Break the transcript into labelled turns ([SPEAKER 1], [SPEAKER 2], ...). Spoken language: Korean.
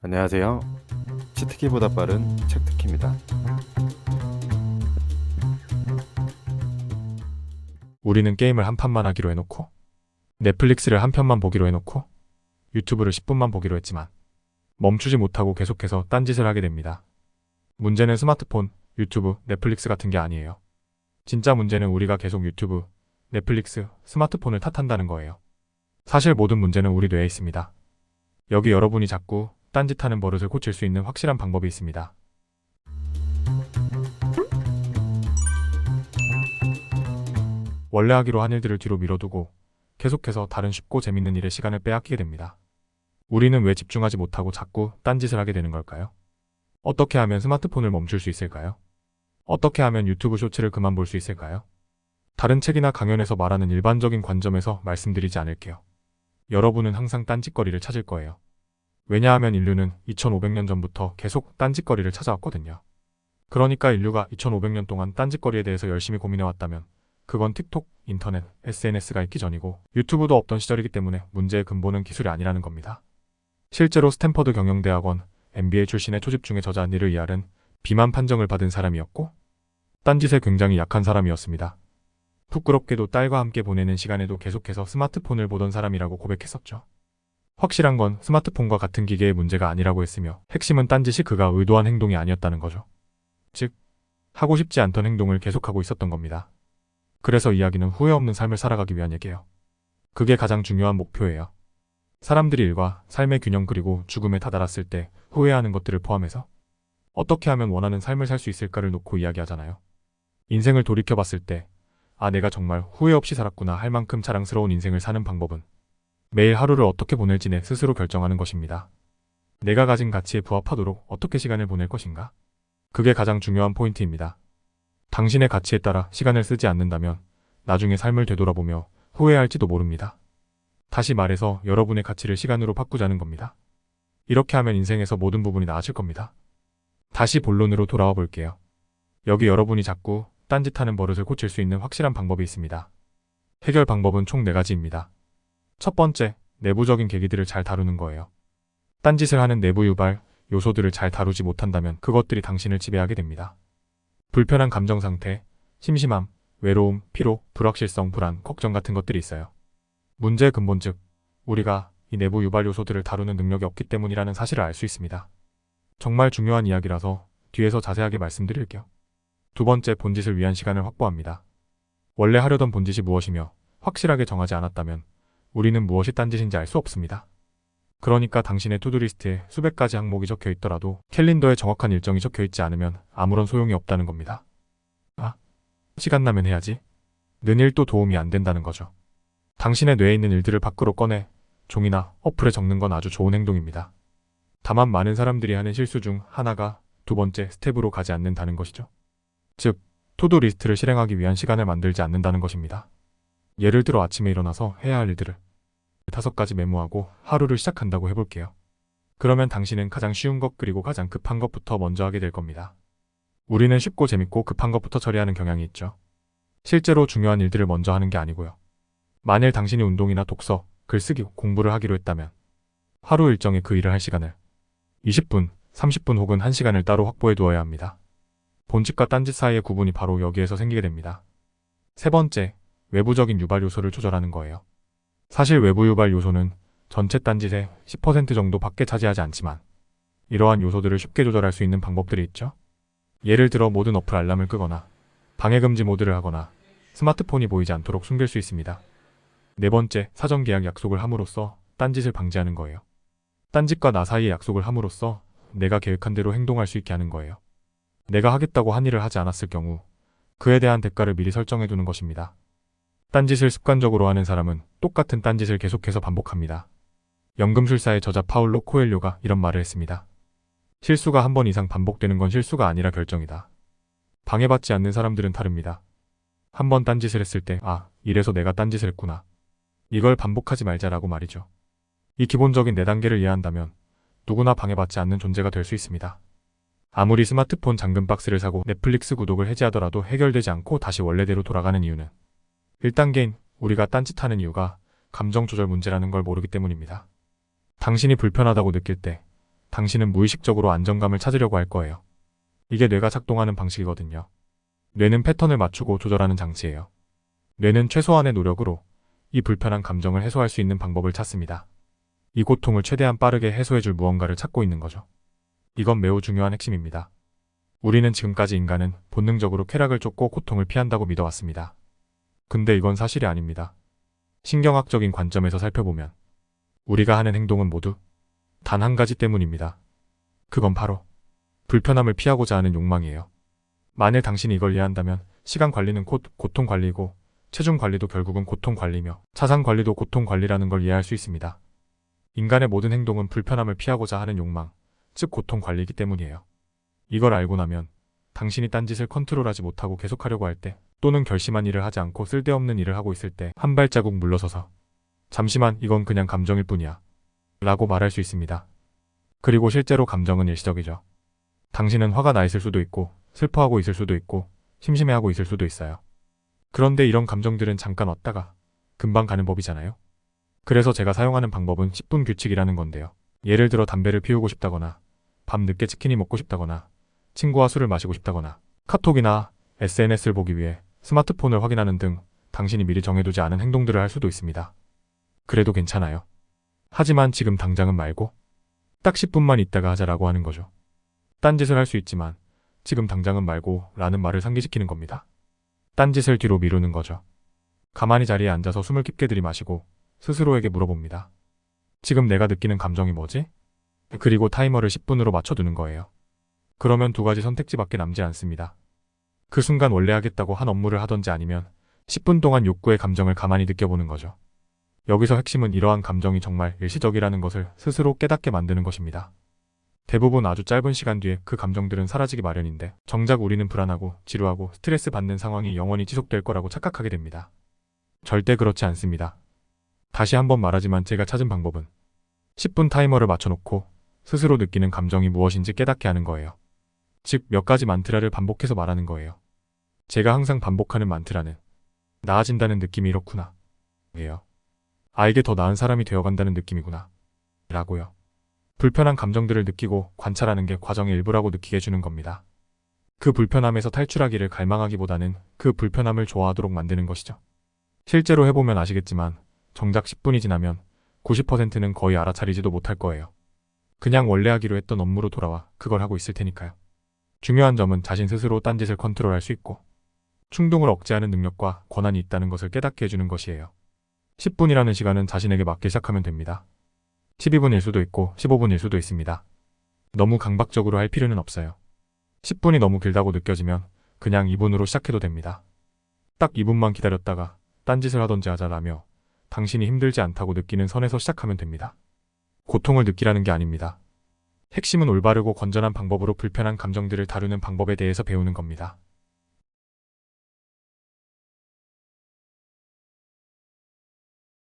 [SPEAKER 1] 안녕하세요. 치트키보다 빠른 책트키입니다.
[SPEAKER 2] 우리는 게임을 한 판만 하기로 해놓고, 넷플릭스를 한 편만 보기로 해놓고, 유튜브를 10분만 보기로 했지만, 멈추지 못하고 계속해서 딴짓을 하게 됩니다. 문제는 스마트폰, 유튜브, 넷플릭스 같은 게 아니에요. 진짜 문제는 우리가 계속 유튜브, 넷플릭스, 스마트폰을 탓한다는 거예요. 사실 모든 문제는 우리 뇌에 있습니다. 여기 여러분이 자꾸 딴짓하는 버릇을 고칠 수 있는 확실한 방법이 있습니다. 원래 하기로 한 일들을 뒤로 미뤄두고 계속해서 다른 쉽고 재밌는 일에 시간을 빼앗기게 됩니다. 우리는 왜 집중하지 못하고 자꾸 딴짓을 하게 되는 걸까요? 어떻게 하면 스마트폰을 멈출 수 있을까요? 어떻게 하면 유튜브 쇼츠를 그만 볼 수 있을까요? 다른 책이나 강연에서 말하는 일반적인 관점에서 말씀드리지 않을게요. 여러분은 항상 딴짓거리를 찾을 거예요. 왜냐하면 인류는 2500년 전부터 계속 딴짓거리를 찾아왔거든요. 그러니까 인류가 2500년 동안 딴짓거리에 대해서 열심히 고민해왔다면 그건 틱톡, 인터넷, SNS가 있기 전이고 유튜브도 없던 시절이기 때문에 문제의 근본은 기술이 아니라는 겁니다. 실제로 스탠퍼드 경영대학원 MBA 출신의 초집중의 저자 닐 이알은 비만 판정을 받은 사람이었고 딴짓에 굉장히 약한 사람이었습니다. 부끄럽게도 딸과 함께 보내는 시간에도 계속해서 스마트폰을 보던 사람이라고 고백했었죠. 확실한 건 스마트폰과 같은 기계의 문제가 아니라고 했으며 핵심은 딴짓이 그가 의도한 행동이 아니었다는 거죠. 즉, 하고 싶지 않던 행동을 계속하고 있었던 겁니다. 그래서 이야기는 후회 없는 삶을 살아가기 위한 얘기예요. 그게 가장 중요한 목표예요. 사람들이 일과 삶의 균형 그리고 죽음에 다다랐을 때 후회하는 것들을 포함해서 어떻게 하면 원하는 삶을 살 수 있을까를 놓고 이야기하잖아요. 인생을 돌이켜봤을 때 내가 정말 후회 없이 살았구나 할 만큼 자랑스러운 인생을 사는 방법은 매일 하루를 어떻게 보낼지 내 스스로 결정하는 것입니다. 내가 가진 가치에 부합하도록 어떻게 시간을 보낼 것인가? 그게 가장 중요한 포인트입니다. 당신의 가치에 따라 시간을 쓰지 않는다면 나중에 삶을 되돌아보며 후회할지도 모릅니다. 다시 말해서 여러분의 가치를 시간으로 바꾸자는 겁니다. 이렇게 하면 인생에서 모든 부분이 나아질 겁니다. 다시 본론으로 돌아와 볼게요. 여기 여러분이 자꾸 딴짓하는 버릇을 고칠 수 있는 확실한 방법이 있습니다. 해결 방법은 총 4가지입니다. 첫 번째, 내부적인 계기들을 잘 다루는 거예요. 딴짓을 하는 내부 유발 요소들을 잘 다루지 못한다면 그것들이 당신을 지배하게 됩니다. 불편한 감정 상태, 심심함, 외로움, 피로, 불확실성, 불안, 걱정 같은 것들이 있어요. 문제의 근본 즉, 우리가 이 내부 유발 요소들을 다루는 능력이 없기 때문이라는 사실을 알 수 있습니다. 정말 중요한 이야기라서 뒤에서 자세하게 말씀드릴게요. 두 번째, 본짓을 위한 시간을 확보합니다. 원래 하려던 본짓이 무엇이며 확실하게 정하지 않았다면 우리는 무엇이 딴짓인지 알 수 없습니다. 그러니까 당신의 투두리스트에 수백 가지 항목이 적혀 있더라도 캘린더에 정확한 일정이 적혀 있지 않으면 아무런 소용이 없다는 겁니다. 시간 나면 해야지. 는 일도 도움이 안 된다는 거죠. 당신의 뇌에 있는 일들을 밖으로 꺼내 종이나 어플에 적는 건 아주 좋은 행동입니다. 다만 많은 사람들이 하는 실수 중 하나가 두 번째 스텝으로 가지 않는다는 것이죠. 즉, 투두 리스트를 실행하기 위한 시간을 만들지 않는다는 것입니다. 예를 들어 아침에 일어나서 해야 할 일들을 5가지 메모하고 하루를 시작한다고 해볼게요. 그러면 당신은 가장 쉬운 것 그리고 가장 급한 것부터 먼저 하게 될 겁니다. 우리는 쉽고 재밌고 급한 것부터 처리하는 경향이 있죠. 실제로 중요한 일들을 먼저 하는 게 아니고요. 만일 당신이 운동이나 독서, 글쓰기, 공부를 하기로 했다면 하루 일정에 그 일을 할 시간을 20분, 30분 혹은 1시간을 따로 확보해 두어야 합니다. 본짓과 딴짓 사이의 구분이 바로 여기에서 생기게 됩니다. 세 번째, 외부적인 유발 요소를 조절하는 거예요. 사실 외부 유발 요소는 전체 딴짓의 10% 정도밖에 차지하지 않지만 이러한 요소들을 쉽게 조절할 수 있는 방법들이 있죠. 예를 들어 모든 어플 알람을 끄거나 방해금지 모드를 하거나 스마트폰이 보이지 않도록 숨길 수 있습니다. 네 번째, 사전 계약 약속을 함으로써 딴짓을 방지하는 거예요. 딴짓과 나 사이의 약속을 함으로써 내가 계획한 대로 행동할 수 있게 하는 거예요. 내가 하겠다고 한 일을 하지 않았을 경우 그에 대한 대가를 미리 설정해 두는 것입니다. 딴짓을 습관적으로 하는 사람은 똑같은 딴짓을 계속해서 반복합니다. 연금술사의 저자 파울로 코엘료가 이런 말을 했습니다. 실수가 한 번 이상 반복되는 건 실수가 아니라 결정이다. 방해받지 않는 사람들은 다릅니다. 한 번 딴짓을 했을 때 이래서 내가 딴짓을 했구나. 이걸 반복하지 말자라고 말이죠. 이 기본적인 4단계를 이해한다면 누구나 방해받지 않는 존재가 될 수 있습니다. 아무리 스마트폰 잠금 박스를 사고 넷플릭스 구독을 해지하더라도 해결되지 않고 다시 원래대로 돌아가는 이유는 1단계인 우리가 딴짓하는 이유가 감정 조절 문제라는 걸 모르기 때문입니다. 당신이 불편하다고 느낄 때 당신은 무의식적으로 안정감을 찾으려고 할 거예요. 이게 뇌가 작동하는 방식이거든요. 뇌는 패턴을 맞추고 조절하는 장치예요. 뇌는 최소한의 노력으로 이 불편한 감정을 해소할 수 있는 방법을 찾습니다. 이 고통을 최대한 빠르게 해소해줄 무언가를 찾고 있는 거죠. 이건 매우 중요한 핵심입니다. 우리는 지금까지 인간은 본능적으로 쾌락을 쫓고 고통을 피한다고 믿어왔습니다. 근데 이건 사실이 아닙니다. 신경학적인 관점에서 살펴보면 우리가 하는 행동은 모두 단 한 가지 때문입니다. 그건 바로 불편함을 피하고자 하는 욕망이에요. 만일 당신이 이걸 이해한다면 시간 관리는 곧 고통 관리고 체중 관리도 결국은 고통 관리며 자산 관리도 고통 관리라는 걸 이해할 수 있습니다. 인간의 모든 행동은 불편함을 피하고자 하는 욕망, 즉 고통 관리이기 때문이에요. 이걸 알고 나면 당신이 딴짓을 컨트롤하지 못하고 계속하려고 할 때 또는 결심한 일을 하지 않고 쓸데없는 일을 하고 있을 때 한 발자국 물러서서 잠시만 이건 그냥 감정일 뿐이야 라고 말할 수 있습니다. 그리고 실제로 감정은 일시적이죠. 당신은 화가 나 있을 수도 있고 슬퍼하고 있을 수도 있고 심심해하고 있을 수도 있어요. 그런데 이런 감정들은 잠깐 왔다가 금방 가는 법이잖아요. 그래서 제가 사용하는 방법은 10분 규칙이라는 건데요. 예를 들어 담배를 피우고 싶다거나 밤 늦게 치킨이 먹고 싶다거나 친구와 술을 마시고 싶다거나 카톡이나 SNS를 보기 위해 스마트폰을 확인하는 등 당신이 미리 정해두지 않은 행동들을 할 수도 있습니다. 그래도 괜찮아요. 하지만 지금 당장은 말고 딱 10분만 있다가 하자라고 하는 거죠. 딴짓을 할 수 있지만 지금 당장은 말고 라는 말을 상기시키는 겁니다. 딴짓을 뒤로 미루는 거죠. 가만히 자리에 앉아서 숨을 깊게 들이마시고 스스로에게 물어봅니다. 지금 내가 느끼는 감정이 뭐지? 그리고 타이머를 10분으로 맞춰두는 거예요. 그러면 두 가지 선택지밖에 남지 않습니다. 그 순간 원래 하겠다고 한 업무를 하던지 아니면 10분 동안 욕구의 감정을 가만히 느껴보는 거죠. 여기서 핵심은 이러한 감정이 정말 일시적이라는 것을 스스로 깨닫게 만드는 것입니다. 대부분 아주 짧은 시간 뒤에 그 감정들은 사라지기 마련인데 정작 우리는 불안하고 지루하고 스트레스 받는 상황이 영원히 지속될 거라고 착각하게 됩니다. 절대 그렇지 않습니다. 다시 한번 말하지만 제가 찾은 방법은 10분 타이머를 맞춰놓고 스스로 느끼는 감정이 무엇인지 깨닫게 하는 거예요. 즉 몇 가지 만트라를 반복해서 말하는 거예요. 제가 항상 반복하는 만트라는 나아진다는 느낌이 이렇구나 예요. 이게 더 나은 사람이 되어간다는 느낌이구나 라고요. 불편한 감정들을 느끼고 관찰하는 게 과정의 일부라고 느끼게 해주는 겁니다. 그 불편함에서 탈출하기를 갈망하기보다는 그 불편함을 좋아하도록 만드는 것이죠. 실제로 해보면 아시겠지만 정작 10분이 지나면 90%는 거의 알아차리지도 못할 거예요. 그냥 원래 하기로 했던 업무로 돌아와 그걸 하고 있을 테니까요. 중요한 점은 자신 스스로 딴짓을 컨트롤할 수 있고 충동을 억제하는 능력과 권한이 있다는 것을 깨닫게 해주는 것이에요. 10분이라는 시간은 자신에게 맞게 시작하면 됩니다. 12분일 수도 있고 15분일 수도 있습니다. 너무 강박적으로 할 필요는 없어요. 10분이 너무 길다고 느껴지면 그냥 2분으로 시작해도 됩니다. 딱 2분만 기다렸다가 딴짓을 하던지 하자라며 당신이 힘들지 않다고 느끼는 선에서 시작하면 됩니다. 고통을 느끼라는 게 아닙니다. 핵심은 올바르고 건전한 방법으로 불편한 감정들을 다루는 방법에 대해서 배우는 겁니다.